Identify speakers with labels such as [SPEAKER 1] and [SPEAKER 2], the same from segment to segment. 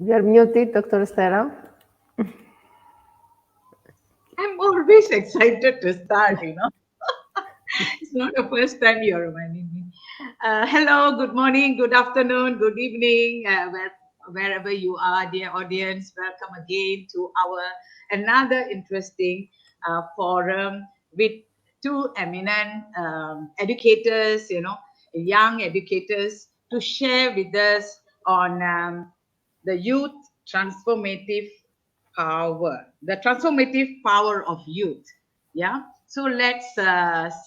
[SPEAKER 1] You're muted, Dr. Estera.
[SPEAKER 2] I'm always excited to start, It's not the first time you're reminding me. Hello, good morning, good afternoon, good evening, wherever you are, dear audience. Welcome again to our another interesting forum with two eminent educators, young educators, to share with us on the youth transformative the transformative power of youth. Yeah. So let's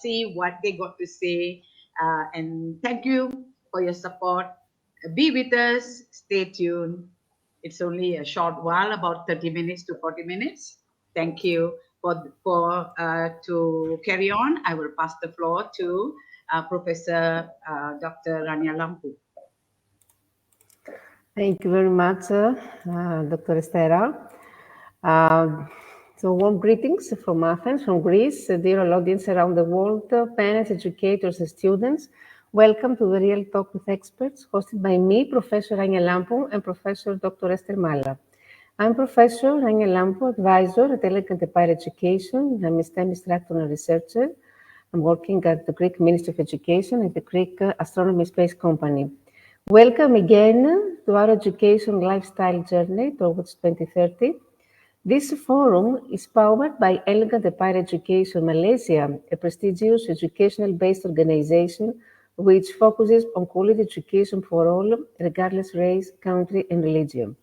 [SPEAKER 2] see what they got to say. And thank you for your support. Be with us. Stay tuned. It's only a short while, about 30 minutes to 40 minutes. Thank you for to carry on. I will pass the floor to Professor Dr. Rania Lampu.
[SPEAKER 1] Thank you very much, Dr. Estera. So warm greetings from Athens, from Greece, dear all audience around the world, parents, educators, and students. Welcome to the Real Talk with Experts, hosted by me, Professor Rania Lampu, and Professor Dr. Esther Mala. I'm Professor Rania Lampu, advisor at Elegant Empire Education. I'm a STEM instructor and researcher. I'm working at the Greek Ministry of Education and the Greek Astronomy Space Company. Welcome again to our education lifestyle journey towards 2030. This forum is powered by Elegant Empire Education Malaysia, a prestigious educational-based organization which focuses on quality education for all, regardless race, country, and religion.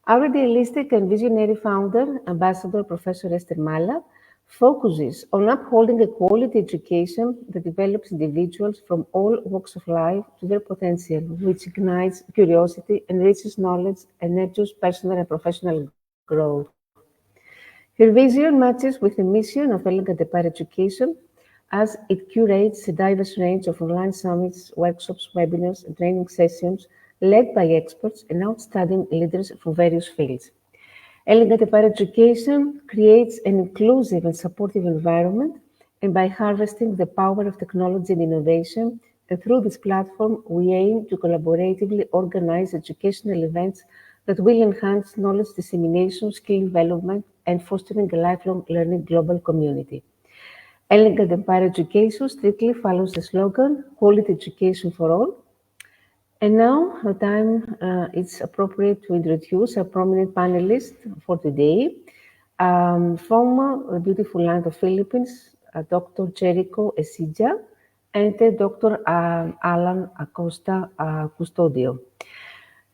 [SPEAKER 1] Our idealistic and visionary founder, Ambassador Professor Esther Mala, focuses on upholding a quality education that develops individuals from all walks of life to their potential, which ignites curiosity, enriches knowledge, and nurtures personal and professional growth. Her vision matches with the mission of Elegant Empire Education as it curates a diverse range of online summits, workshops, webinars, and training sessions led by experts and outstanding leaders from various fields. Elegant Empire Education creates an inclusive and supportive environment, and by harvesting the power of technology and innovation, and through this platform, we aim to collaboratively organize educational events that will enhance knowledge dissemination, skill development, and fostering a lifelong learning global community. Elegant Empire Education strictly follows the slogan, quality education for all. And now the time it's appropriate to introduce a prominent panelist for today. From the beautiful land of Philippines, Dr. Jericho Esija and Dr. Alan Acosta Custodio.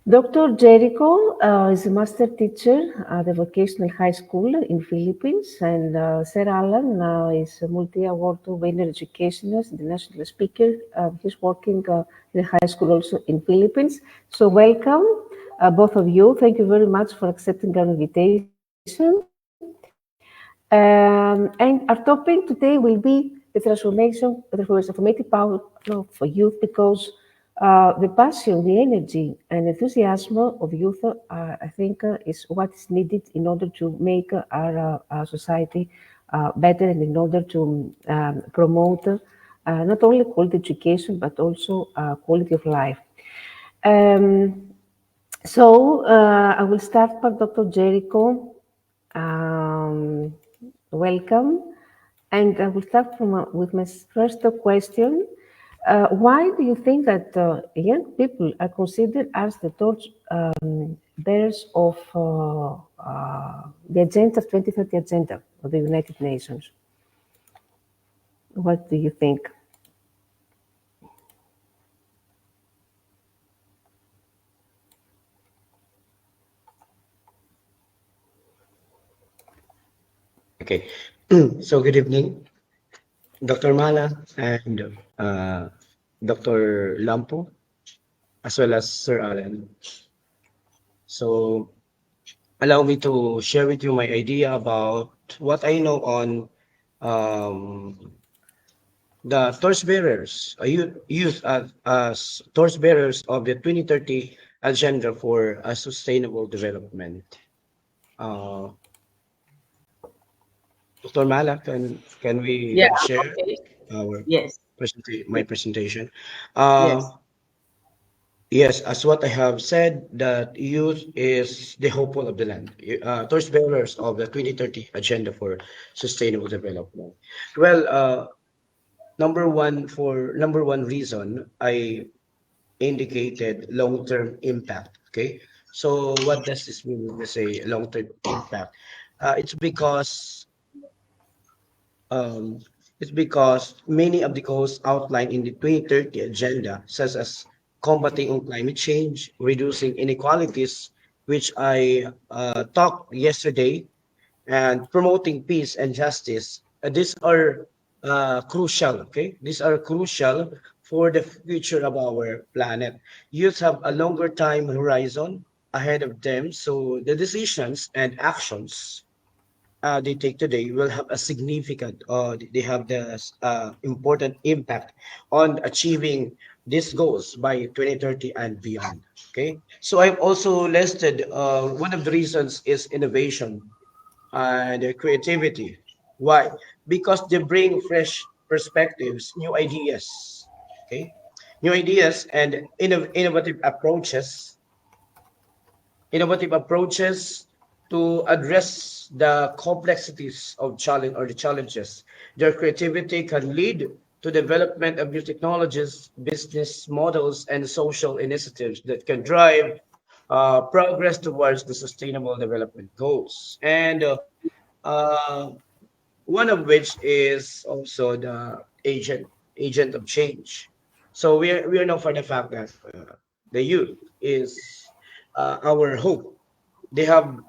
[SPEAKER 1] Dr. Jericho is a master teacher at the vocational high school in Philippines, and Sir Alan is a multi-award winner educationist, international speaker. He's working in a high school also in Philippines. So welcome, both of you. Thank you very much for accepting our invitation. And our topic today will be the transformative power for youth, because the passion, the energy, and enthusiasm of youth, I think, is what is needed in order to make our society better, and in order to promote not only quality education, but also quality of life. Um, I will start by Dr. Jericho. Um, Welcome. And I will start with my first question. Why do you think that young people are considered as the torch bearers of the agenda, 2030 agenda of the United Nations? What do you think?
[SPEAKER 3] Okay, so good evening, Dr. Mala and Dr. Lampo, as well as Sir Alan. So allow me to share with you my idea about what I know on um, the torchbearers, youth as torchbearers of the 2030 Agenda for a Sustainable Development. Uh, Dr. Mala, can we
[SPEAKER 2] Yeah.
[SPEAKER 3] share
[SPEAKER 2] Okay.
[SPEAKER 3] our
[SPEAKER 2] Yes.
[SPEAKER 3] my
[SPEAKER 2] Yes.
[SPEAKER 3] presentation?
[SPEAKER 2] Yes.
[SPEAKER 3] Yes, as what I have said, that youth is the hopeful of the land, torchbearers of the 2030 Agenda for Sustainable Development. Well, number one reason I indicated long-term impact. Okay, so what does this mean when we say long-term impact? It's because Um, it's because many of the goals outlined in the 2030 agenda, such as combating on climate change, reducing inequalities, which I talked yesterday, and promoting peace and justice, these are crucial. Okay, these are crucial for the future of our planet. Youth have a longer time horizon ahead of them, so the decisions and actions they take today will have a significant, they have the important impact on achieving these goals by 2030 and beyond. Okay, so I've also listed one of the reasons is innovation and creativity. Why? Because they bring fresh perspectives, new ideas. Okay, new ideas and innovative approaches to address the complexities of challenge or the challenges. Their creativity can lead to development of new technologies, business models, and social initiatives that can drive progress towards the sustainable development goals. And uh, one of which is also the agent of change. So we are known for the fact that the youth is our hope. They have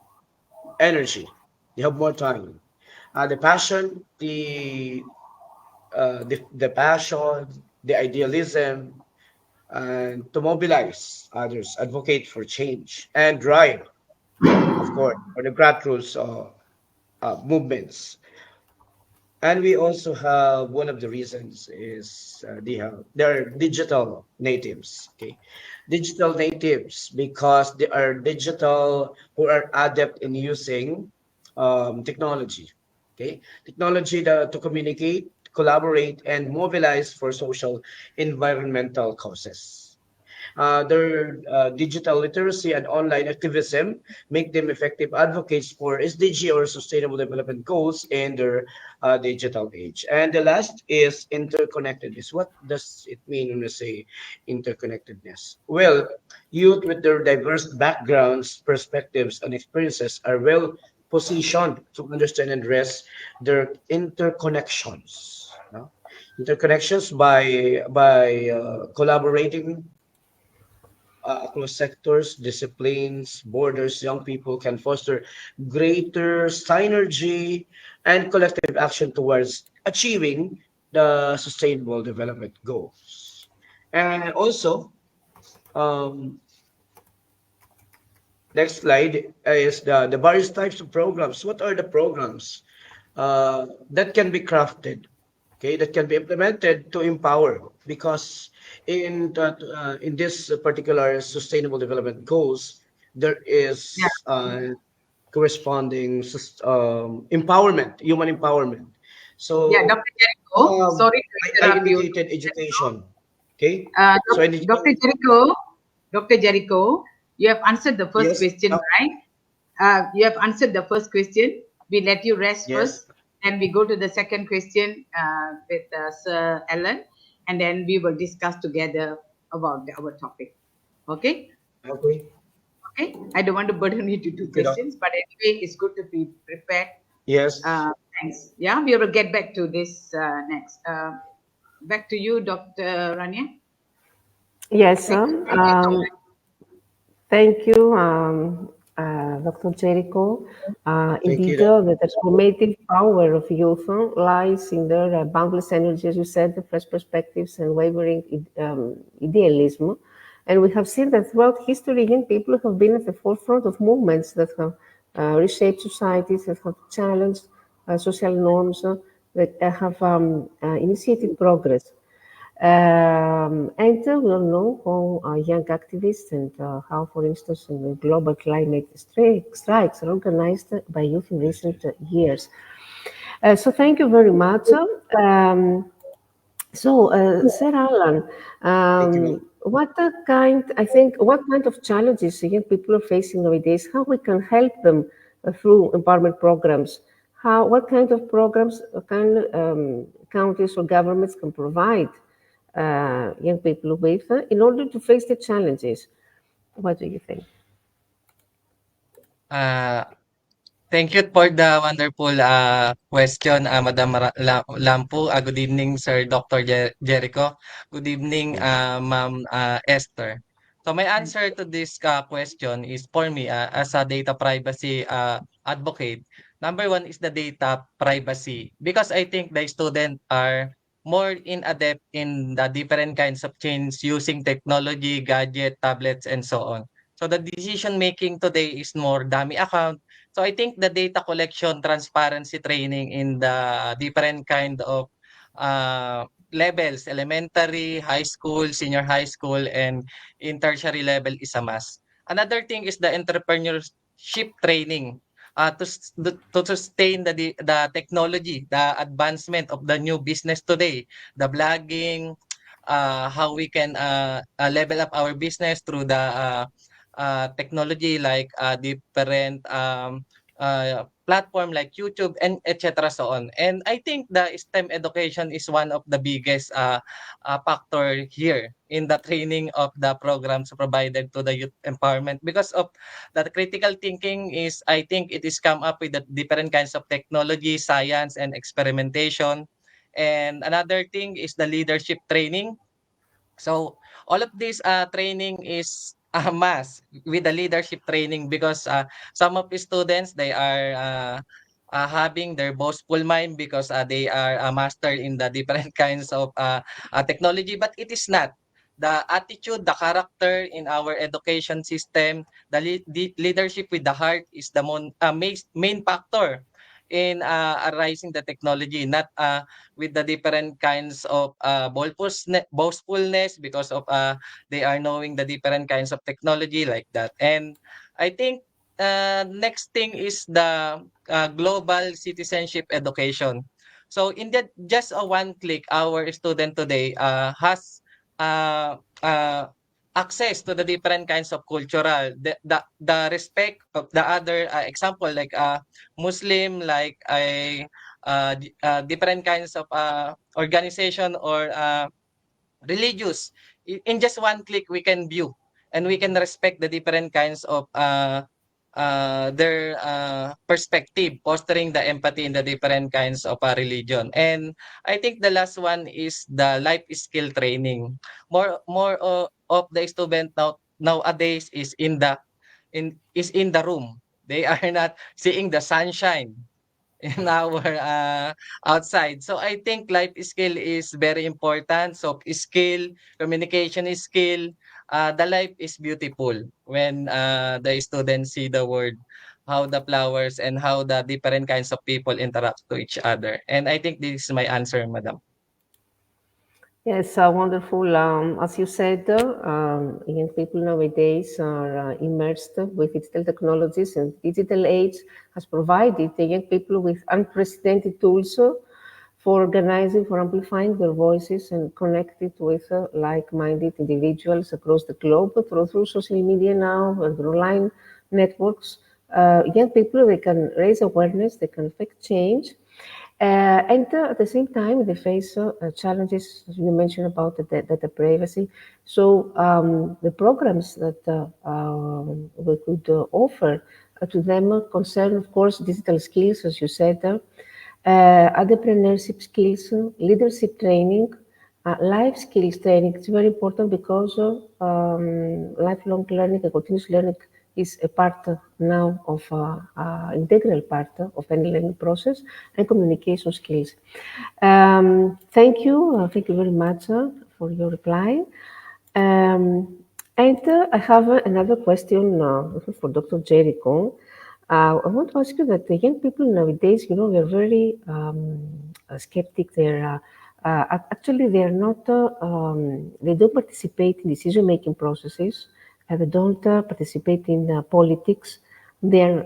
[SPEAKER 3] energy, they have more time, the passion, the passion, the idealism, and to mobilize others, advocate for change, and drive, of course, for the grassroots movements. And we also have one of the reasons is they're digital natives. Okay, digital natives because they are digital who are adept in using technology. Okay, technology to communicate, collaborate, and mobilize for social environmental causes. Their digital literacy and online activism make them effective advocates for SDG or Sustainable Development Goals in their digital age. And the last is interconnectedness. What does it mean when we say interconnectedness? Well, youth with their diverse backgrounds, perspectives, and experiences are well positioned to understand and address their interconnections. No? Interconnections by collaborating across sectors, disciplines, borders, young people can foster greater synergy and collective action towards achieving the sustainable development goals. And also, um, next slide is the various types of programs. What are the programs that can be crafted, okay, that can be implemented to empower? Because in this particular sustainable development goals, there
[SPEAKER 2] Yeah,
[SPEAKER 3] is corresponding empowerment, human empowerment.
[SPEAKER 2] yeah,
[SPEAKER 3] So
[SPEAKER 2] Dr. Jericho.
[SPEAKER 3] um,
[SPEAKER 2] Sorry to
[SPEAKER 3] I
[SPEAKER 2] interrupt you.
[SPEAKER 3] indicated education. Okay,
[SPEAKER 2] Uh,
[SPEAKER 3] so
[SPEAKER 2] Dr. Jericho, Dr. Jericho, you have answered the first
[SPEAKER 3] yes,
[SPEAKER 2] question, right? You have answered the first question. We let you rest
[SPEAKER 3] yes,
[SPEAKER 2] first, and we go to the second question with Sir Alan, and then we will discuss together about our topic. Okay?
[SPEAKER 3] okay,
[SPEAKER 2] Okay. I don't want to burden you to two
[SPEAKER 3] okay, doc.
[SPEAKER 2] questions, but anyway, it's good to be prepared.
[SPEAKER 3] Yes.
[SPEAKER 2] Thanks. Yeah, we will get back to this next. Back to you, Dr. Rania.
[SPEAKER 1] Yes,
[SPEAKER 2] Thank you. Thank you so much.
[SPEAKER 1] thank you, Dr. Jericho.
[SPEAKER 3] Thank you,
[SPEAKER 1] Indeed,
[SPEAKER 3] doc.
[SPEAKER 1] the transformative power of youth lies in their boundless energy, as you said, the fresh perspectives and wavering idealism. And we have seen that throughout history, young people have been at the forefront of movements that have reshaped societies, that have challenged social norms, that have initiated progress. And we all know how young activists and how, for instance, the global climate strikes are organized by youth in
[SPEAKER 3] Yes,
[SPEAKER 1] recent
[SPEAKER 3] yes.
[SPEAKER 1] years. So thank you very much. So, Sir Alan,
[SPEAKER 3] Thank you.
[SPEAKER 1] what kind of challenges young people are facing nowadays? How we can help them through empowerment programs? What kind of programs can countries or governments can provide young people with in order to face the challenges? What do you think?
[SPEAKER 4] Uh, Thank you for the wonderful question, Madam Lampu. Good evening, Sir Dr. Jericho. Good evening, Ma'am Esther. So my answer to this question is for me as a data privacy advocate. Number one is the data privacy because I think the students are more in adept in the different kinds of change using technology, gadget, tablets, and so on. So the decision making today is more dummy account. So I think the data collection transparency training in the different kind of levels, elementary, high school, senior high school, and in tertiary level is a must. Another thing is the entrepreneurship training to sustain the technology, the advancement of the new business today, the blogging, how we can level up our business through the technology like different platform like YouTube and etc. so on. And I think the STEM education is one of the biggest factor here in the training of the programs provided to the youth empowerment because of the critical thinking is I think it is come up with the different kinds of technology, science and experimentation. And another thing is the leadership training. So all of this training is a must with the leadership training because some of the students they are having their boastful mind because they are a master in the different kinds of technology, but it is not. The attitude, the character in our education system, the leadership with the heart is the main factor in arising the technology, not with the different kinds of boastfulness because of they are knowing the different kinds of technology like that. And I think next thing is the global citizenship education. So in that just a one click, our student today has uh, uh, access to the different kinds of cultural the respect of the other example like Muslim like a different kinds of organization or religious. In just one click, we can view and we can respect the different kinds of their perspective, fostering the empathy in the different kinds of religion. And I think the last one is the life skill training. More of the student nowadays is in the room. They are not seeing the sunshine in our outside. So I think life skill is very important. So skill, communication is skill. The life is beautiful when the students see the word, how the flowers and how the different kinds of people interact to each other. And I think this is my answer, madam.
[SPEAKER 1] Yes, wonderful. As you said, young people nowadays are immersed with digital technologies, and digital age has provided the young people with unprecedented tools for organizing, for amplifying their voices and connected with like-minded individuals across the globe through social media now and through online networks. Young people, they can raise awareness, they can affect change, and at the same time, they face challenges, as you mentioned about the data privacy. So the programs that we could offer to them concern, of course, digital skills, as you said, entrepreneurship skills, leadership training, life skills training. It's very important because lifelong learning and continuous learning is a part now of integral part of any learning process, and communication skills. Thank you very much for your reply. And I have another question for Dr. Jericho. I want to ask you that the young people nowadays, they're very skeptic. Actually, they're not. They don't participate in decision-making processes. They don't participate in politics. They're,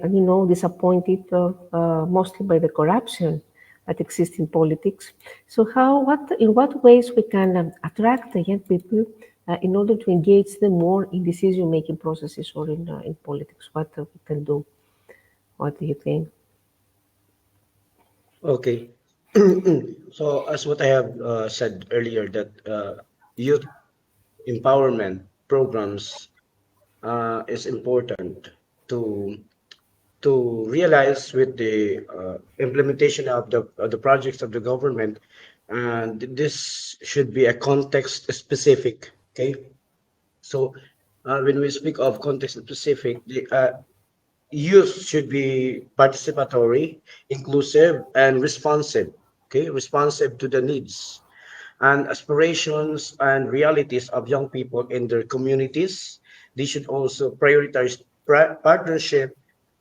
[SPEAKER 1] disappointed mostly by the corruption that exist in politics. So in what ways we can attract the young people in order to engage them more in decision-making processes or in politics? What we can do? What do you think?
[SPEAKER 3] Okay. So as what I have said earlier, that youth empowerment programs is important to to realize with the implementation of the projects of the government, and this should be a context specific. Okay, so when we speak of context specific, the youth should be participatory, inclusive, and responsive. Okay, responsive to the needs and aspirations and realities of young people in their communities. They should also prioritize partnership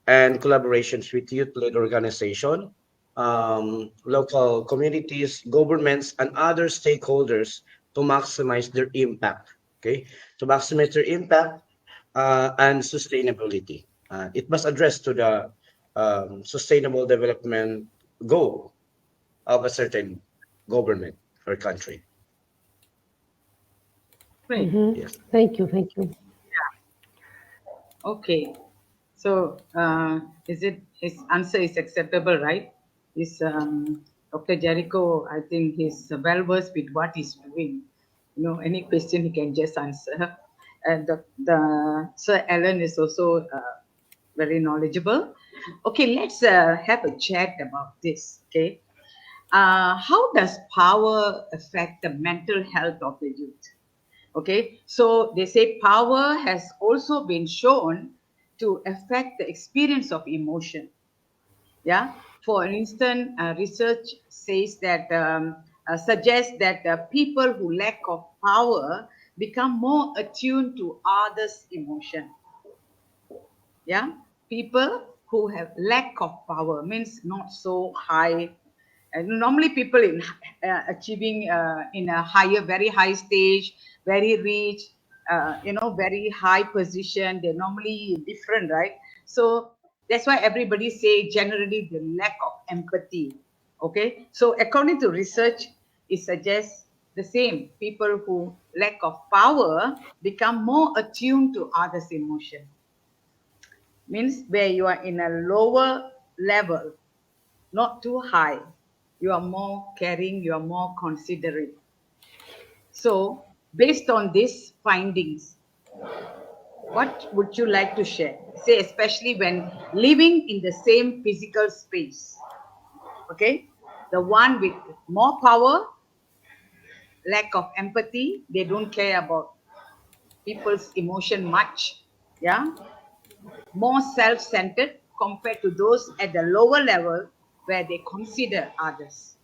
[SPEAKER 3] and collaborations with youth-led organization, local communities, governments, and other stakeholders to maximize their impact. Okay, to maximize their impact and sustainability. It must address to the sustainable development goal of a certain government or country.
[SPEAKER 2] Great.
[SPEAKER 1] Mhm.
[SPEAKER 3] Yes.
[SPEAKER 1] Thank you, thank you.
[SPEAKER 2] Okay. So, is it his answer is acceptable, right? Is Dr. Jericho? I think he's well versed with what he's doing. You know, any question he can just answer. And the Sir Alan is also very knowledgeable. Okay, let's have a chat about this. Okay, how does power affect the mental health of the youth? Okay, so they say power has also been shown to affect the experience of emotion. Yeah, for instance, research says that suggests that people who lack of power become more attuned to others emotion. Yeah, people who have lack of power means not so high. And normally people in achieving in a higher, very high stage, very rich, very high position, they're normally different, right? So that's why everybody say generally the lack of empathy. Okay, so according to research, it suggests the same. People who lack of power become more attuned to others emotion, means where you are in a lower level, not too high. You are more caring, you are more considerate. So, based on these findings, what would you like to share? Say, especially when living in the same physical space. Okay? The one with more power, lack of empathy, they don't care about people's emotion much. Yeah? More self centered compared to those at the lower level where they consider others.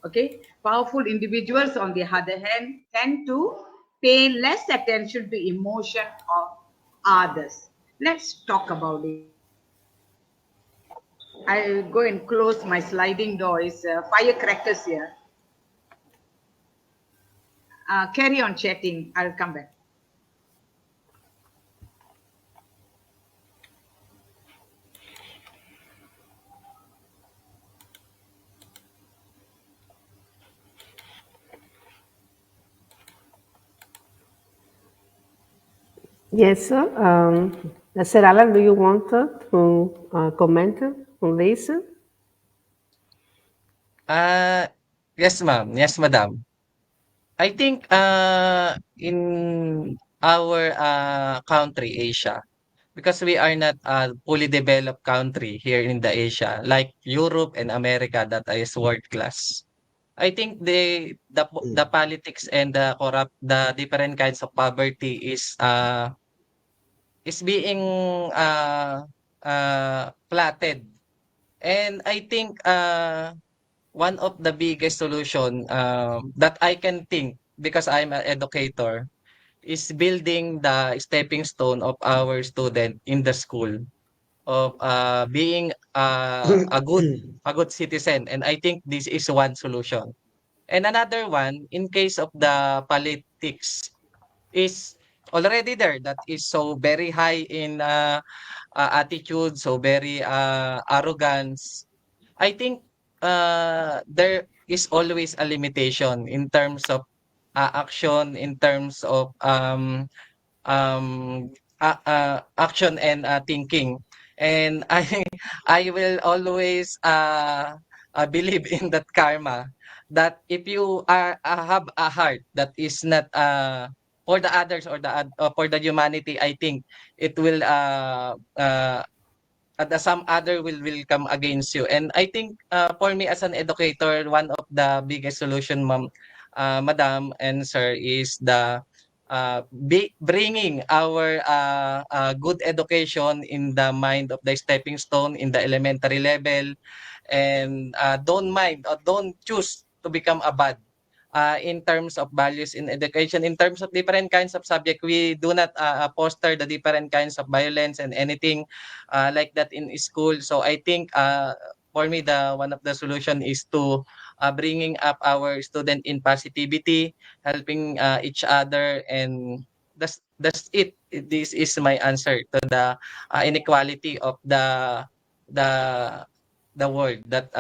[SPEAKER 2] Okay, powerful individuals, on the other hand, tend to pay less attention to emotion of others. Let's talk about it. I'll go and close my sliding door. Is firecrackers here? Carry on chatting. I'll come back.
[SPEAKER 1] Yes, sir. Sir Alan, do you want to comment on this?
[SPEAKER 4] Ah, yes, ma'am. Yes, madam. I think in our country, Asia, because we are not a fully developed country here in the Asia, like Europe and America that is world class. I think the
[SPEAKER 3] Mm.
[SPEAKER 4] politics and the different kinds of poverty is being flattened. And I think one of the biggest solution that I can think, because I'm an educator, is building the stepping stone of our student in the school of being a good citizen. And I think this is one solution. And another one, in case of the politics, is already there, that is so very high in attitude, so very arrogance. I think there is always a limitation in terms of action, in terms of um, action and thinking. And I will always believe in that karma, that if you are have a heart that is not for the others or for the humanity, I think it will some other will come against you. And I think for me as an educator, one of the biggest solution, madam and sir, is the bringing our good education in the mind of the stepping stone in the elementary level, and don't mind or don't choose to become a bad in terms of values in education. In terms of different kinds of subject, we do not foster the different kinds of violence and anything like that in school. So I think for me, the one of the solution is to bringing up our student in positivity, helping each other, and that's it. This is my answer to the inequality of the the world that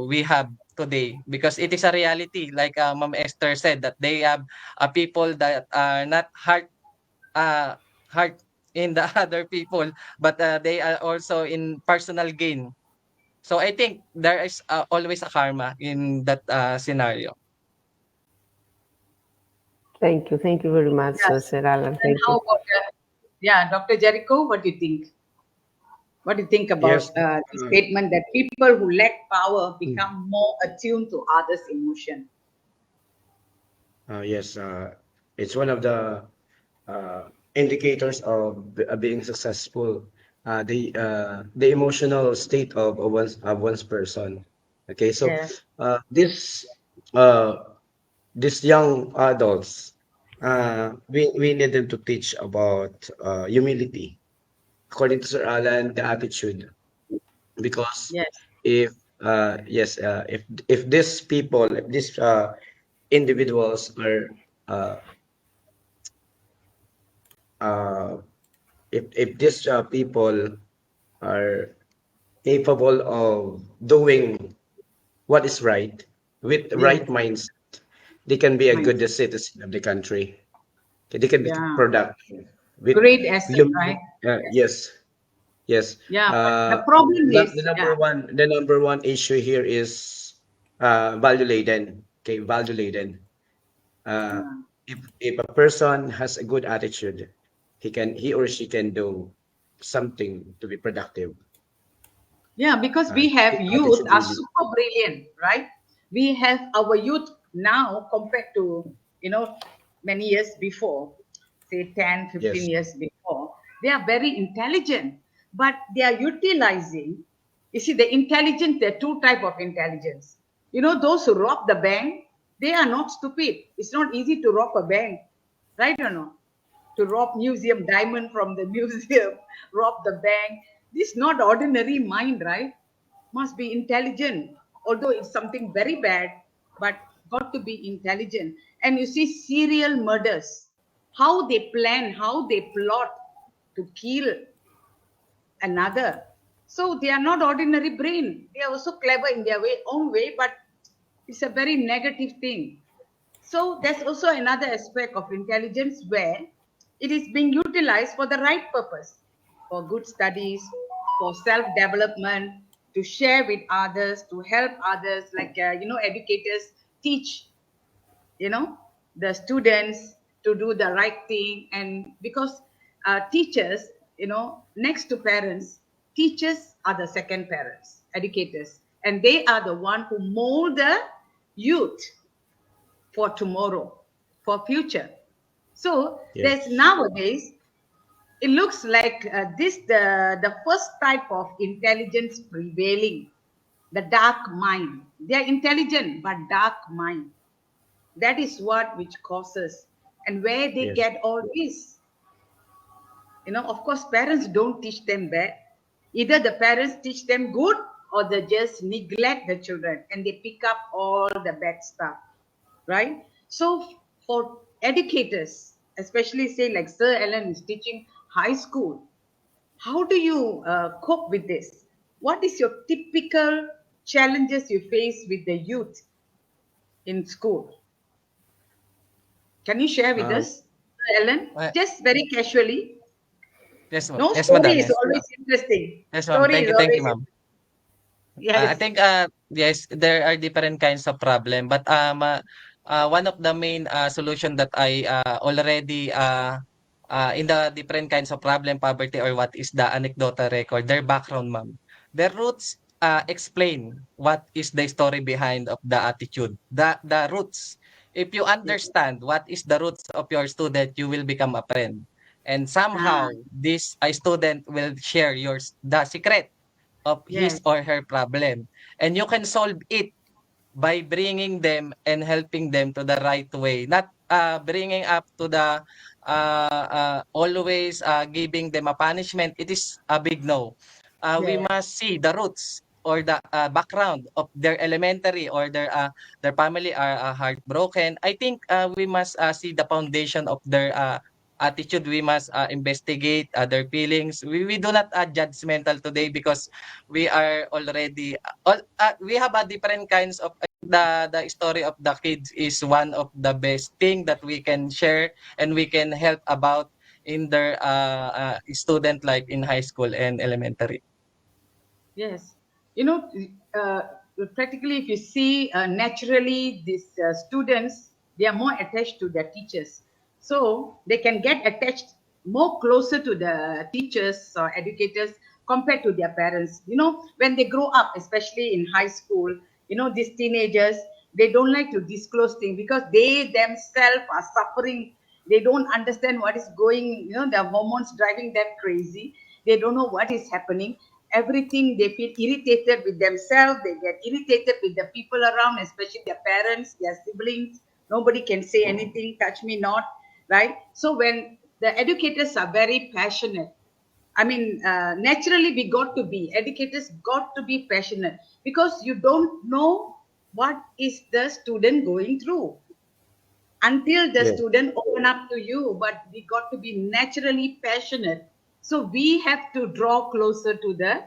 [SPEAKER 4] we have today, because it is a reality, like Ma'am Esther said, that they have people that are not uh, heart in the other people, but they are also in personal gain. So I think there is always a karma in that scenario.
[SPEAKER 1] Thank you very much,
[SPEAKER 2] Yes.
[SPEAKER 1] Sir Alan.
[SPEAKER 2] And
[SPEAKER 1] Thank
[SPEAKER 2] how
[SPEAKER 1] you.
[SPEAKER 2] about, yeah, Dr. Jericho, what do you think? What do you think
[SPEAKER 3] Yes.
[SPEAKER 2] about the statement that people who lack power
[SPEAKER 3] Mm.
[SPEAKER 2] become more attuned to others' emotion?
[SPEAKER 3] Yes. It's one of the indicators of being successful. The emotional state of one's person. Okay, so
[SPEAKER 2] Yeah.
[SPEAKER 3] uh, this uh, these young adults, we need them to teach about humility, according to Sir Alan, the attitude. Because
[SPEAKER 2] Yes.
[SPEAKER 3] if yes, if these people, if these individuals are uh, uh, if these people are capable of doing what is right with the right
[SPEAKER 2] Yes.
[SPEAKER 3] mindset, they can be a good
[SPEAKER 2] Mindset.
[SPEAKER 3] citizen of the country. Okay, they can be
[SPEAKER 2] Yeah.
[SPEAKER 3] productive with
[SPEAKER 2] Great asset, right?
[SPEAKER 3] human. Yes, yes.
[SPEAKER 2] Yeah. But the problem is, yeah.
[SPEAKER 3] The number one issue here is value laden. Okay, value laden. Uh,
[SPEAKER 2] Yeah.
[SPEAKER 3] if a person has a good attitude, he or she can do something to be productive.
[SPEAKER 2] Yeah, because we have youth
[SPEAKER 3] Attitude
[SPEAKER 2] are
[SPEAKER 3] really.
[SPEAKER 2] super brilliant, right? We have our youth now compared to, you know, many years before, say 10, 15
[SPEAKER 3] Yes,
[SPEAKER 2] years before. They are very intelligent, but they are utilizing, you see, the intelligence, there are two type of intelligence. You know, those who rob the bank, they are not stupid. It's not easy to rob a bank, right or no? To rob museum diamond from the museum, rob the bank. This is not ordinary mind, right? Must be intelligent. Although it's something very bad, but got to be intelligent. And you see serial murders, how they plan, how they plot to kill another. So they are not ordinary brain. They are also clever in their own way, but it's a very negative thing. So there's also another aspect of intelligence where it is being utilized for the right purpose, for good studies, for self-development, to share with others, to help others, like educators teach, the students to do the right thing. And because teachers, next to parents, teachers are the second parents, educators, and they are the one who mold the youth for tomorrow, for future. So there's
[SPEAKER 3] yes,
[SPEAKER 2] nowadays, it looks like this the first type of intelligence prevailing, the dark mind. They are intelligent but dark mind. That is what which causes, and where they
[SPEAKER 3] yes,
[SPEAKER 2] get all this. Of course, parents don't teach them bad. Either the parents teach them good, or they just neglect the children and they pick up all the bad stuff, right? So for educators, especially say like Sir Ellen is teaching high school, how do you cope with this? What is your typical challenges you face with the youth in school? Can you share with
[SPEAKER 3] Um,
[SPEAKER 2] us, Ellen?
[SPEAKER 4] Uh,
[SPEAKER 2] Just very casually. No
[SPEAKER 4] yes, madam.
[SPEAKER 2] story is
[SPEAKER 4] Yes.
[SPEAKER 2] always interesting.
[SPEAKER 4] Yes, ma'am.
[SPEAKER 2] Story is
[SPEAKER 4] Thank you,
[SPEAKER 2] always
[SPEAKER 4] ma'am. I
[SPEAKER 2] yes.
[SPEAKER 4] think yes, there are different kinds of problem, but one of the main solution that I already in the different kinds of problem, poverty, or what is the anecdotal record, their background, ma'am. Their roots explain what is the story behind of the attitude. The roots. If you understand what is the roots of your student, you will become a friend. And
[SPEAKER 2] Ah,
[SPEAKER 4] somehow this a student will share the secret of his
[SPEAKER 2] yes,
[SPEAKER 4] or her problem. And you can solve it by bringing them and helping them to the right way, not bringing up to the always giving them a punishment. It is a big no. We
[SPEAKER 2] yes,
[SPEAKER 4] must see the roots or the background of their elementary or their family are heartbroken. I think we must see the foundation of their attitude. We must investigate their feelings. We do not judgmental today because we are already we have a different kinds of the story of the kids is one of the best thing that we can share and we can help about in their student life in high school and elementary.
[SPEAKER 2] yes. You know, uh, practically, if you see naturally, these students they are more attached to their teachers, so they can get attached more closer to the teachers or educators compared to their parents. You know, when they grow up, especially in high school, you know, these teenagers they don't like to disclose things because they themselves are suffering. They don't understand what is going. You know, their hormones driving them crazy. They don't know what is happening. Everything they feel irritated with themselves. They get irritated with the people around, especially their parents, their siblings. Nobody can say anything, touch me not, right? So when the educators are very passionate, I mean, naturally we got to be educators, got to be passionate because you don't know what is the student going through until the
[SPEAKER 3] yes,
[SPEAKER 2] student open up to you. But we got to be naturally passionate, so we have to draw closer to the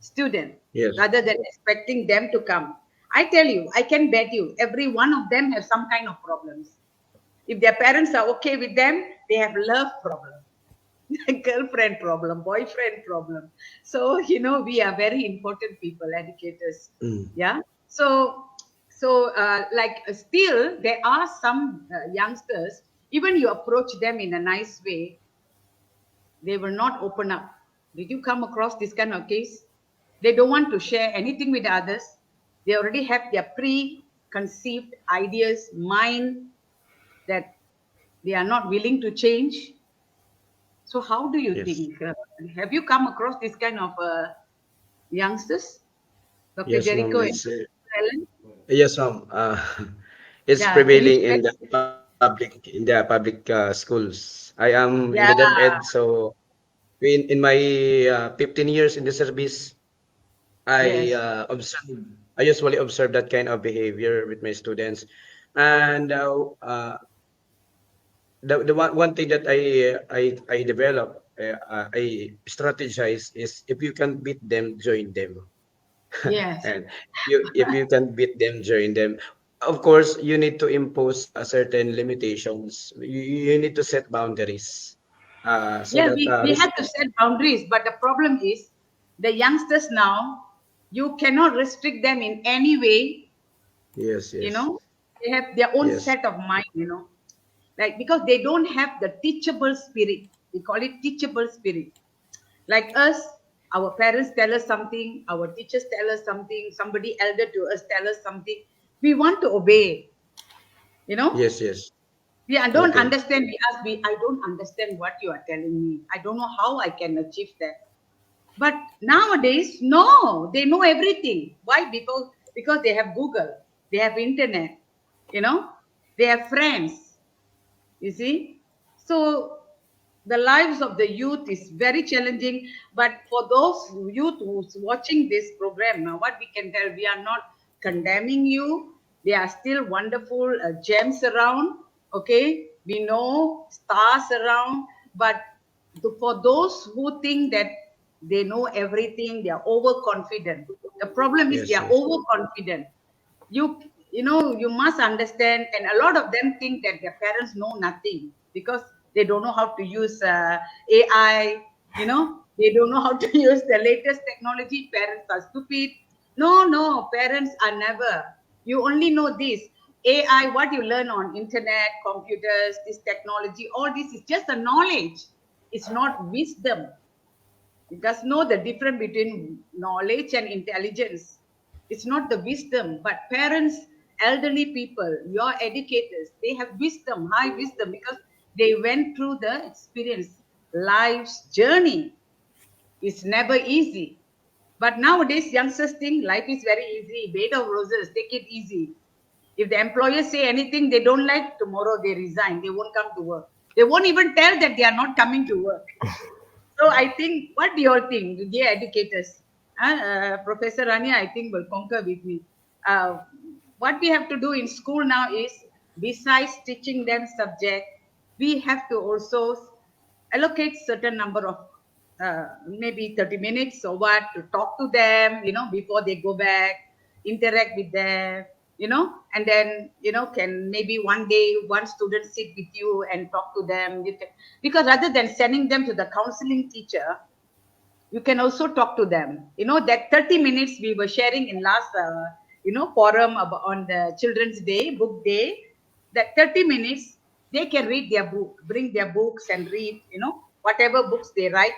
[SPEAKER 2] student
[SPEAKER 3] yes,
[SPEAKER 2] rather than expecting them to come. I tell you, I can bet you every one of them have some kind of problems. If their parents are okay with them, they have love problem, girlfriend problem, boyfriend problem. So you know, we are very important people, educators.
[SPEAKER 3] mm,
[SPEAKER 2] Yeah. So still there are some youngsters, even you approach them in a nice way, they will not open up. Did you come across this kind of case? They don't want to share anything with others. They already have their preconceived ideas mind, that they are not willing to change. So how do you
[SPEAKER 3] yes,
[SPEAKER 2] think? Have you come across this kind of youngsters, Dr.
[SPEAKER 3] yes, ma'am.
[SPEAKER 2] Jericho and Ellen?
[SPEAKER 3] Yes, ma'am. It's
[SPEAKER 2] Yeah, can you
[SPEAKER 3] prevailing
[SPEAKER 2] share?
[SPEAKER 3] in the public schools. I am in the
[SPEAKER 2] Yeah,
[SPEAKER 3] DepEd, so in my 15 years in the service, I
[SPEAKER 2] yes,
[SPEAKER 3] I usually observe that kind of behavior with my students, and the one thing that I develop, I strategize is if you can beat them, join them.
[SPEAKER 2] yes,
[SPEAKER 3] And if you can beat them, join them. Of course, you need to impose a certain limitations. You need to set boundaries, so
[SPEAKER 2] yeah.
[SPEAKER 3] that
[SPEAKER 2] We had to set boundaries, but the problem is the youngsters now. You cannot restrict them in any way.
[SPEAKER 3] yes,
[SPEAKER 2] You
[SPEAKER 3] yes,
[SPEAKER 2] know, they have their own
[SPEAKER 3] yes,
[SPEAKER 2] set of mind. You know, like because they don't have the teachable spirit. We call it teachable spirit. Like us, our parents tell us something, our teachers tell us something, somebody elder to us tell us something. We want to obey, you know.
[SPEAKER 3] yes, yes.
[SPEAKER 2] We don't
[SPEAKER 3] Okay.
[SPEAKER 2] understand. We ask, I don't understand what you are telling me. I don't know how I can achieve that. But nowadays, no, they know everything. Why? Because they have Google, they have internet, you know, they have friends. You see, so the lives of the youth is very challenging. But for those youth who's watching this program now, what we can tell, we are not condemning you. There are still wonderful gems around. Okay, we know stars around. But for those who think that They know everything. They are overconfident. The problem is they
[SPEAKER 3] Yes,
[SPEAKER 2] are
[SPEAKER 3] yes.
[SPEAKER 2] overconfident. You must understand, and a lot of them think that their parents know nothing because they don't know how to use AI. They don't know how to use the latest technology. Parents are stupid. No, no, parents are never. You only know this AI, what you learn on internet, computers, this technology, all this is just a knowledge. It's not wisdom. It does know the difference between knowledge and intelligence. It's not the wisdom, but parents, elderly people, your educators, they have wisdom, high wisdom, because they went through the experience. Life's journey is never easy. But nowadays, youngsters think life is very easy. Bed of roses, take it easy. If the employers say anything they don't like, tomorrow they resign. They won't come to work. They won't even tell that they are not coming to work. So I think, what do you all think, dear educators? Professor Rania, I think, will concur with me. Uh, what we have to do in school now is, besides teaching them subject, we have to also allocate certain number of maybe 30 minutes or what to talk to them, before they go back, interact with them, and then, can maybe one day one student sit with you and talk to them. Because rather than sending them to the counseling teacher, you can also talk to them. That 30 minutes we were sharing in last forum about, on the children's day, book day, that 30 minutes they can read their book, bring their books and read, whatever books they write,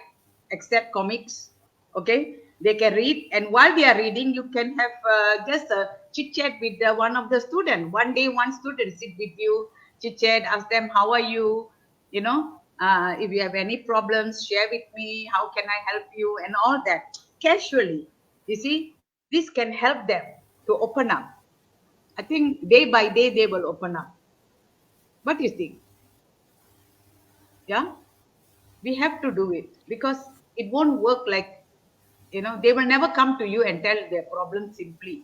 [SPEAKER 2] except comics. Okay, they can read, and while they are reading, you can have just a chit chat with one of the student. One day one student sit with you, chit chat, ask them how are you, if you have any problems, share with me, how can I help you, and all that, casually. You see, this can help them to open up. I think day by day they will open up. What do you think? Yeah, we have to do it, because it won't work like, they will never come to you and tell their problem simply.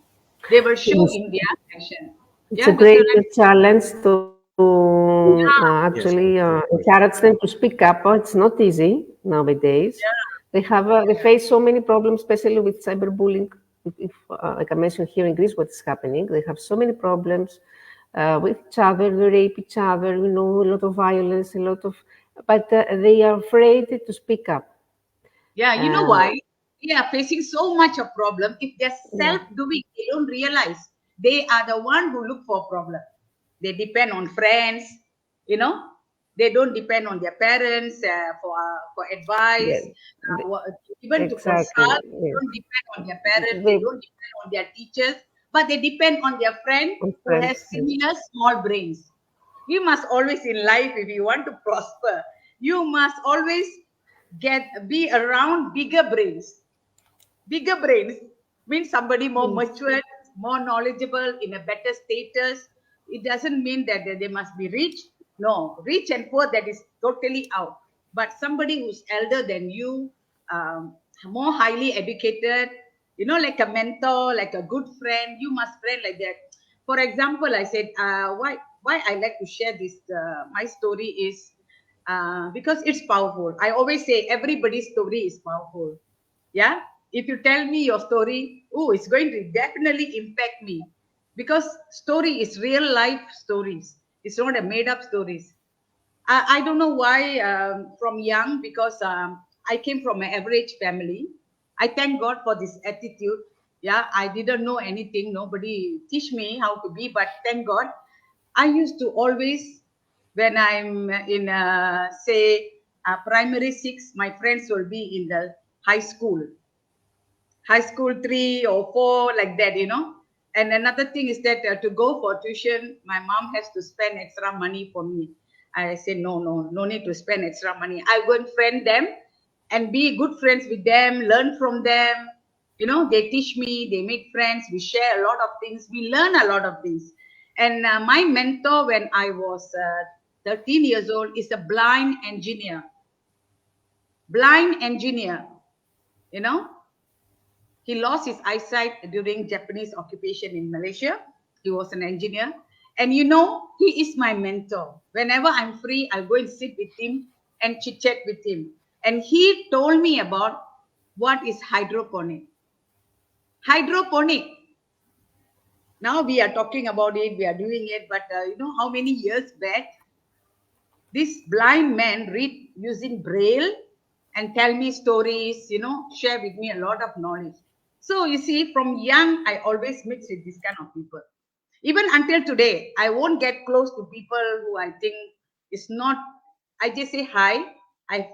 [SPEAKER 2] They will show
[SPEAKER 1] Yes,
[SPEAKER 2] in their action.
[SPEAKER 1] it's a
[SPEAKER 2] Yeah, Dr.
[SPEAKER 1] great
[SPEAKER 2] Rani?
[SPEAKER 1] challenge to
[SPEAKER 3] Yes,
[SPEAKER 1] actually
[SPEAKER 3] yes, of course.
[SPEAKER 1] encourage them to speak up. It's not easy nowadays. They
[SPEAKER 2] Yeah,
[SPEAKER 1] face so many problems, especially with cyberbullying. If like I mentioned here in Greece, what is happening? They have so many problems with each other. They rape each other. A lot of violence, but they are afraid to speak up.
[SPEAKER 2] yeah, you know
[SPEAKER 1] Uh,
[SPEAKER 2] why? They are facing so much of problem. If they're
[SPEAKER 1] yeah.
[SPEAKER 2] self-doing, they don't realize they are the one who look for problem. They depend on friends, you know. They don't depend on their parents for advice,
[SPEAKER 1] Yeah,
[SPEAKER 2] even to
[SPEAKER 1] exactly.
[SPEAKER 2] consult. They
[SPEAKER 1] Yeah.
[SPEAKER 2] don't depend on their parents. They
[SPEAKER 1] They
[SPEAKER 2] don't depend on their teachers, but they depend on their friend
[SPEAKER 1] on
[SPEAKER 2] who
[SPEAKER 1] friends.
[SPEAKER 2] has similar small brains. You must always in life, if you want to prosper, you must always be around bigger brains. Bigger brains means somebody more
[SPEAKER 1] Yes.
[SPEAKER 2] mature, more knowledgeable, in a better status. It doesn't mean that they must be rich. No, rich and poor, that is totally out. But somebody who's elder than you, more highly educated, like a mentor, like a good friend, you must friend like that. For example, I said, why I like to share this, my story is because it's powerful. I always say everybody's story is powerful. Yeah, if you tell me your story, oh, it's going to definitely impact me, because story is real life stories. It's not a made up stories. I don't know why, from young, because I came from an average family. I thank God for this attitude. Yeah, I didn't know anything. Nobody teach me how to be, but thank God. I used to always, when I'm in, say, primary six, my friends will be in the high school 3 or 4, like that. And another thing is that to go for tuition, my mom has to spend extra money for me. I say, no, no, no need to spend extra money. I go and friend them and be good friends with them, learn from them. They teach me, they make friends, we share a lot of things, we learn a lot of things. And my mentor, when I was 13 years old, is a blind engineer, you know he lost his eyesight during Japanese occupation in Malaysia. He was an engineer. And he is my mentor. Whenever I'm free, I'll go and sit with him and chit chat with him. And he told me about what is hydroponic? Hydroponic. Now we are talking about it, we are doing it, but you know how many years back this blind man read using braille and tell me stories, you know, share with me a lot of knowledge. So you see, from young, I always mix with this kind of people. Even until today, I won't get close to people who I think is not. I just say hi, I,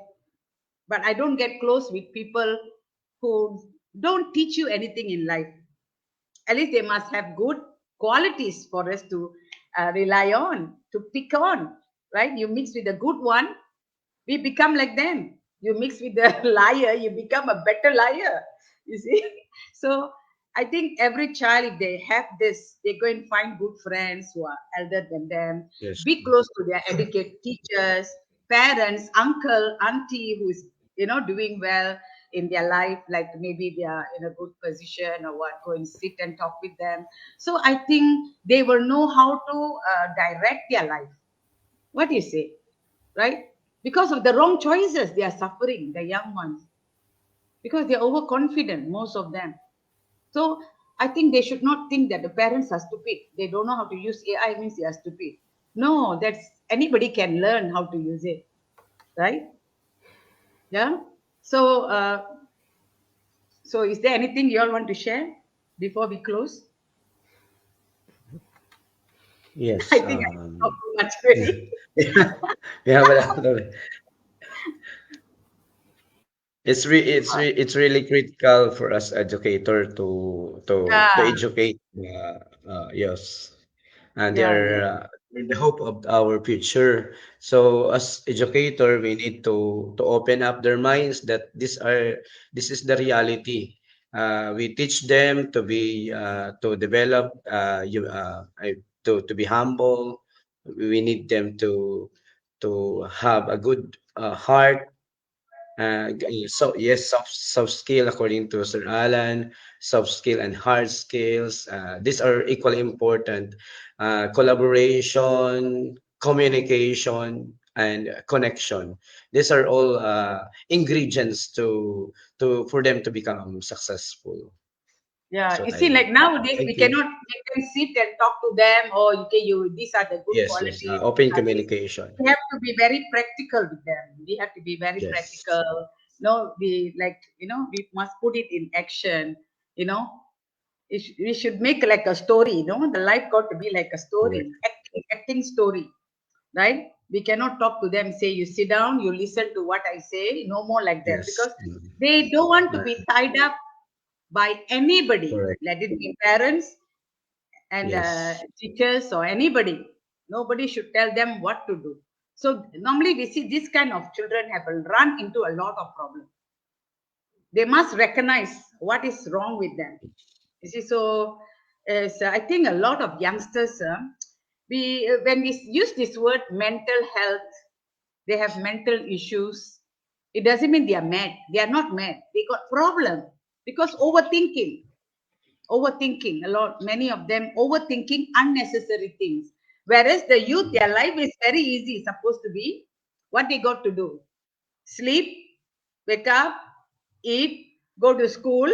[SPEAKER 2] but I don't get close with people who don't teach you anything in life. At least they must have good qualities for us to rely on, to pick on, right? You mix with a good one, we become like them. You mix with the liar, you become a better liar. You see? So I think every child, if they have this, they go and find good friends who are elder than them,
[SPEAKER 3] Yes.
[SPEAKER 2] be close to their educated teachers, parents, uncle, auntie who is, you know, doing well in their life, like maybe they are in a good position or what, go and sit and talk with them. So I think they will know how to direct their life. What do you say? Right? Because of the wrong choices, they are suffering, the young ones, because they're overconfident, most of them. So I think they should not think that the parents are stupid. They don't know how to use AI means they are stupid. No, that's anybody can learn how to use it, right? Yeah. So, so is there anything you all want to share before we close? I
[SPEAKER 3] Yes.
[SPEAKER 2] think I talked too much already.
[SPEAKER 3] Yeah, but it's really critical for us educator to
[SPEAKER 2] Yeah,
[SPEAKER 3] educate yes, and they
[SPEAKER 2] yeah,
[SPEAKER 3] are
[SPEAKER 2] yeah,
[SPEAKER 3] they're the hope of our future. So as educator, we need to open up their minds that this is the reality. We teach them to be to develop to be humble. We need them to have a good heart. So yes, soft skill according to Sir Alan, soft skill and hard skills. These are equally important. Collaboration, communication, and connection. These are all ingredients to for them to become successful.
[SPEAKER 2] yeah.
[SPEAKER 3] That's
[SPEAKER 2] You
[SPEAKER 3] what
[SPEAKER 2] see,
[SPEAKER 3] I.
[SPEAKER 2] like nowadays we
[SPEAKER 3] Thank you.
[SPEAKER 2] cannot make them sit and talk to them. Or okay, you these are the good
[SPEAKER 3] Yes, yes.
[SPEAKER 2] qualities. These
[SPEAKER 3] Open
[SPEAKER 2] are this.
[SPEAKER 3] communication.
[SPEAKER 2] We have to be very practical with them. We have to be very
[SPEAKER 3] Yes,
[SPEAKER 2] practical. No, we like, you know, we must put it in action. You know, we should make like a story. You know, the life got to be like a
[SPEAKER 3] correct.
[SPEAKER 2] story, acting story, right? We cannot talk to them. Say you sit down, you listen to what I say. No more like that,
[SPEAKER 3] Yes.
[SPEAKER 2] because they don't want to
[SPEAKER 3] Uh,
[SPEAKER 2] be tied up by anybody.
[SPEAKER 3] correct.
[SPEAKER 2] Let it be parents and
[SPEAKER 3] Yes.
[SPEAKER 2] teachers or anybody. Nobody should tell them what to do. So normally we see this kind of children have run into a lot of problems. They must recognize what is wrong with them. You see, so I think a lot of youngsters, we when we use this word mental health, they have mental issues. It doesn't mean they are mad. They are not mad. They got problem because overthinking a lot, many of them overthinking unnecessary things, whereas the youth, their life is very easy, supposed to be. What they got to do: sleep, wake up, eat, go to school,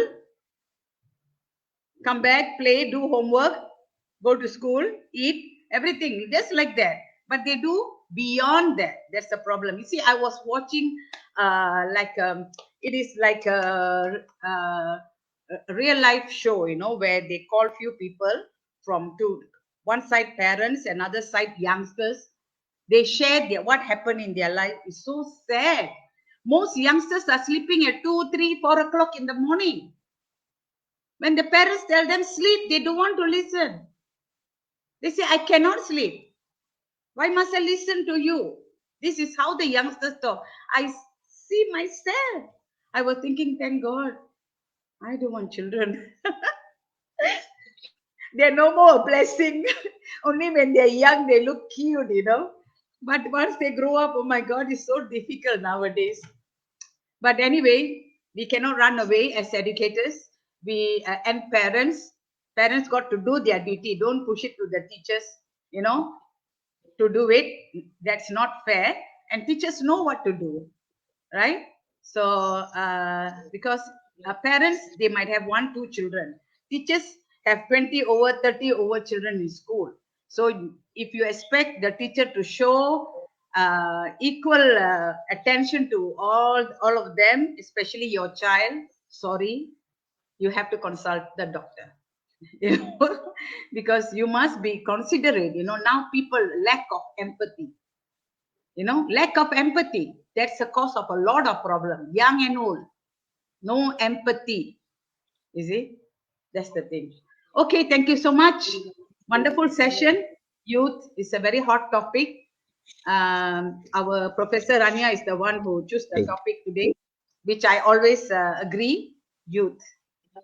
[SPEAKER 2] come back, play, do homework, go to school, eat, everything just like that. But they do beyond that. That's the problem. You see, I was watching like it is like a real life show, you know, where they call few people from two, one side parents, another side youngsters. They share their what happened in their life. It's so sad. Most youngsters are sleeping at 2, 3, 4 o'clock in the morning. When the parents tell them sleep, they don't want to listen. They say, I cannot sleep. Why must I listen to you? This is how the youngsters talk. I see myself. I was thinking, thank God, I don't want children. They're no more a blessing. Only when they're young, they look cute, you know. But once they grow up, oh my God, it's so difficult nowadays. But anyway, we cannot run away as educators. We and parents got to do their duty. Don't push it to the teachers, you know, to do it. That's not fair. And teachers know what to do, right? So because Parents, they might have 1, 2 children. Teachers have 20 over 30 over children in school. So if you expect the teacher to show equal attention to all of them, especially your child, sorry, you have to consult the doctor. You know, because you must be considerate. Now people lack of empathy. Lack of empathy. That's the cause of a lot of problem, young and old. No empathy. Is it? That's the thing. Okay, thank you so much. Wonderful session. Youth is a very hot topic. Our Professor Rania is the one who chose the topic today, which I always agree. Youth.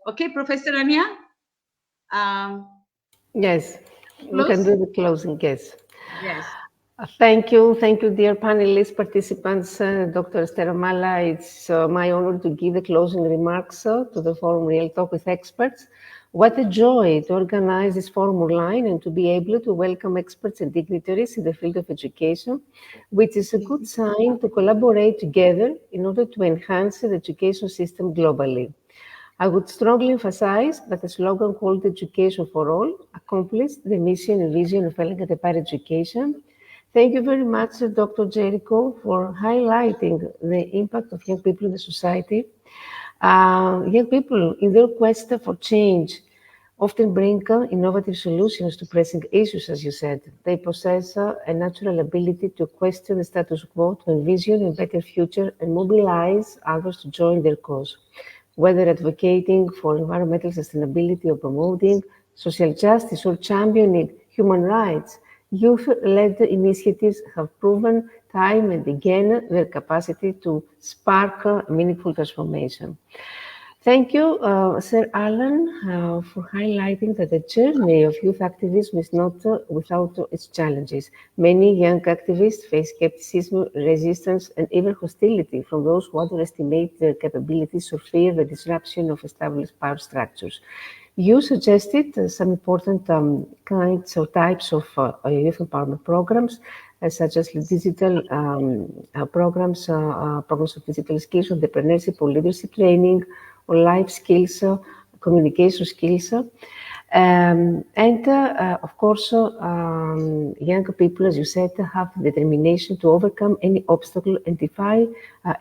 [SPEAKER 2] Okay, Professor Rania.
[SPEAKER 1] Yes, you can
[SPEAKER 2] Close.
[SPEAKER 1] do the closing, yes.
[SPEAKER 2] Yes.
[SPEAKER 1] Thank you, dear panelists, participants, Dr. Esther Mala. It's my honor to give the closing remarks to the forum Real Talk with Experts. What a joy to organize this forum online and to be able to welcome experts and dignitaries in the field of education, which is a good sign to collaborate together in order to enhance the education system globally. I would strongly emphasize that the slogan called Education for All accomplished the mission and vision of elegant and higher education. Thank you very much, Dr. Jericho, for highlighting the impact of young people in the society. Young people, in their quest for change, often bring innovative solutions to pressing issues, as you said. They possess a natural ability to question the status quo, to envision a better future, and mobilize others to join their cause. Whether advocating for environmental sustainability or promoting social justice or championing human rights, youth-led initiatives have proven time and again their capacity to spark meaningful transformation. Thank you, Sir Alan, for highlighting that the journey of youth activism is not without its challenges. Many young activists face skepticism, resistance, and even hostility from those who underestimate their capabilities or fear the disruption of established power structures. You suggested some important kinds or types of youth empowerment programs, such as the digital programs of digital skills, entrepreneurship or leadership training, or life skills, communication skills. Of course, young people, as you said, have the determination to overcome any obstacle and defy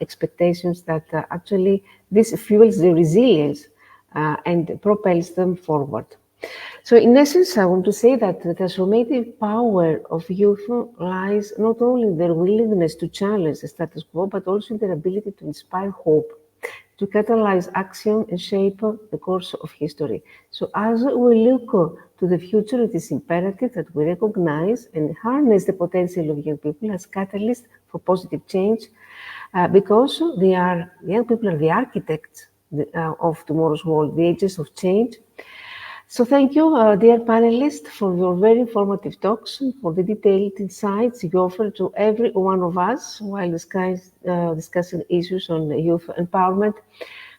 [SPEAKER 1] expectations that actually this fuels their resilience and propels them forward. So in essence, I want to say that the transformative power of youth lies not only in their willingness to challenge the status quo, but also in their ability to inspire hope, to catalyze action and shape the course of history. So as we look to the future, it is imperative that we recognize and harness the potential of young people as catalysts for positive change, because young people are the architects of tomorrow's world, the agents of change. So thank you, dear panelists, for your very informative talks and for the detailed insights you offer to every one of us while discussing issues on youth empowerment.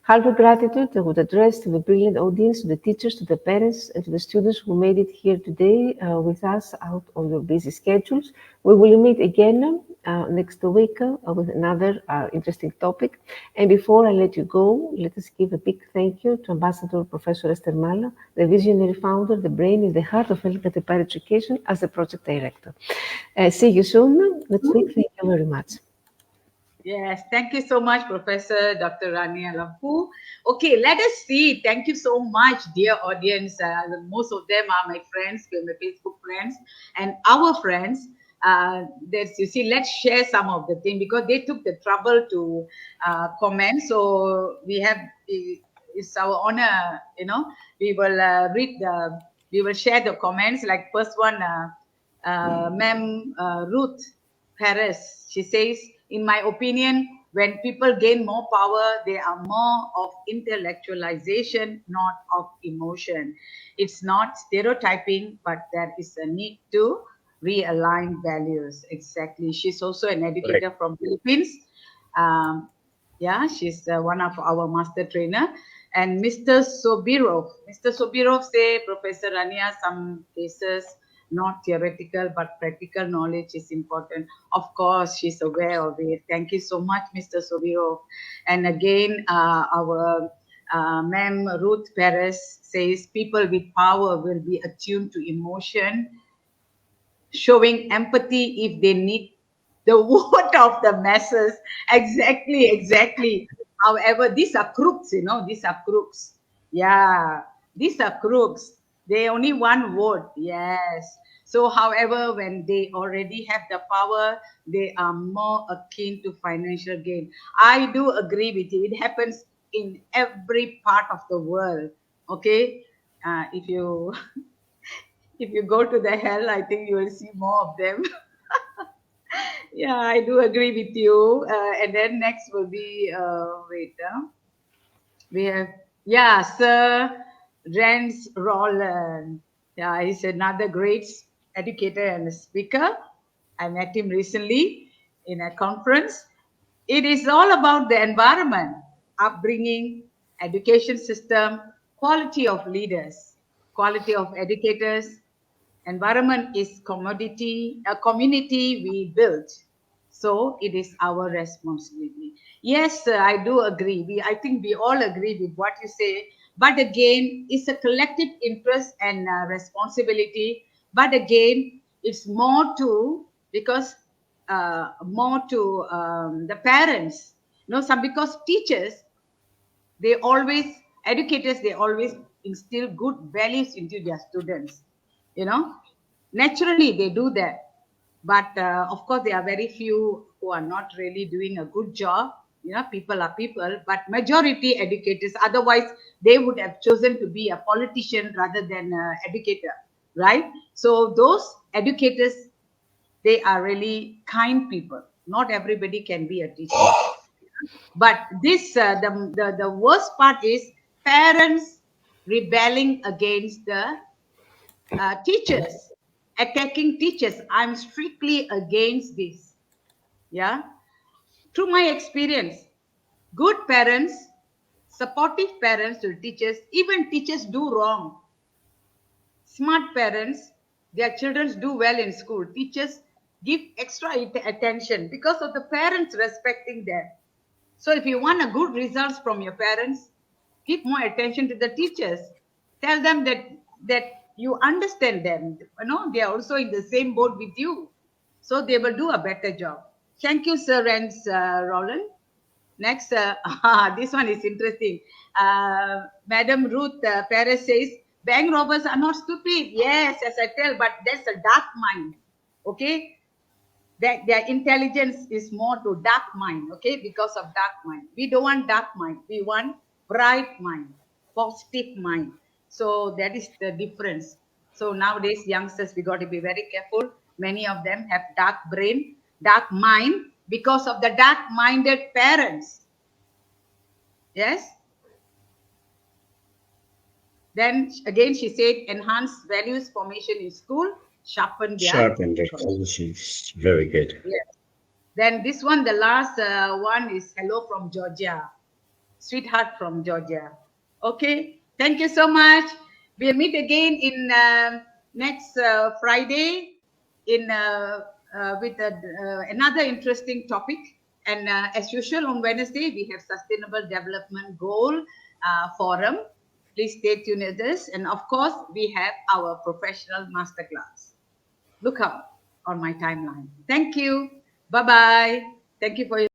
[SPEAKER 1] Heartfelt gratitude I would address to the brilliant audience, to the teachers, to the parents, and to the students who made it here today with us out on your busy schedules. We will meet again next week with another interesting topic. And before I let you go, let us give a big thank you to Ambassador Professor Esther Mala, the visionary founder, the brain and the heart of Elegant Higher Education, as the project director. See you soon next week. Thank you very much.
[SPEAKER 2] Yes, thank you so much, Professor Dr. Rania Lampu. Okay, let us see. Thank you so much, dear audience. Most of them are my friends, my Facebook friends, and our friends. You see, let's share some of the things because they took the trouble to comment. So it's our honor, we will we will share the comments. Like first one, Ma'am Ruth Harris, she says, in my opinion, when people gain more power, they are more of intellectualization, not of emotion. It's not stereotyping, but there is a need to realign values. Exactly. She's also an educator from Philippines. Yeah, she's one of our master trainer. And Mr. Sobirov say, Professor Rania, some cases not theoretical, but practical knowledge is important. Of course, she's aware of it. Thank you so much, Mr. Sobirov. And again, our Ma'am Ruth Perez says people with power will be attuned to emotion, showing empathy if they need the vote of the masses. Exactly, exactly. However, these are crooks, these are crooks. Yeah, these are crooks. They only one vote. Yes. So, however, when they already have the power, they are more akin to financial gain. I do agree with you. It happens in every part of the world. Okay. If you if you go to the hell, I think you will see more of them. Yeah, I do agree with you. And then next will be we have Sir Rance Roland. Yeah, he's another great educator and a speaker. I met him recently in a conference. It is all about the environment, upbringing, education system, quality of leaders, quality of educators. Environment is commodity, a community we build. So it is our responsibility. Yes, I do agree. I think we all agree with what you say. But again, it's a collective interest and responsibility. But again, it's more to because more to the parents. Some because teachers they always educators they always instill good values into their students. You know, naturally they do that, but of course there are very few who are not really doing a good job. People are people, but majority educators, otherwise they would have chosen to be a politician rather than a educator, right? So those educators, they are really kind people. Not everybody can be a teacher, but this the worst part is parents rebelling against the teachers, attacking teachers. I'm strictly against this. Yeah, through my experience, good parents, supportive parents to teachers, even teachers do wrong. Smart parents, their children do well in school. Teachers give extra attention because of the parents respecting them. So if you want a good results from your parents, give more attention to the teachers. Tell them that you understand them. They are also in the same boat with you, so they will do a better job. Thank you, Sir and Roland. Next, this one is interesting. Madam Ruth Perez says, bank robbers are not stupid. Yes, as I tell, but that's a dark mind. Okay, that their intelligence is more to dark mind. Okay, because of dark mind, we don't want dark mind, we want bright mind, positive mind. So that is the difference. So nowadays youngsters, we got to be very careful. Many of them have dark brain, dark mind, because of the dark minded parents. Yes. Then again she said, enhance values formation in school, sharpen their
[SPEAKER 3] Sharp and their conscience. Very good.
[SPEAKER 2] yes. Then this one, the last one is hello from Georgia. Sweetheart from Georgia. Okay, thank you so much. We'll meet again in next Friday in with another interesting topic. And as usual, on Wednesday we have Sustainable Development Goal Forum. Please stay tuned with us. And of course, we have our professional masterclass. Look out on my timeline. Thank you. Bye bye. Thank you for your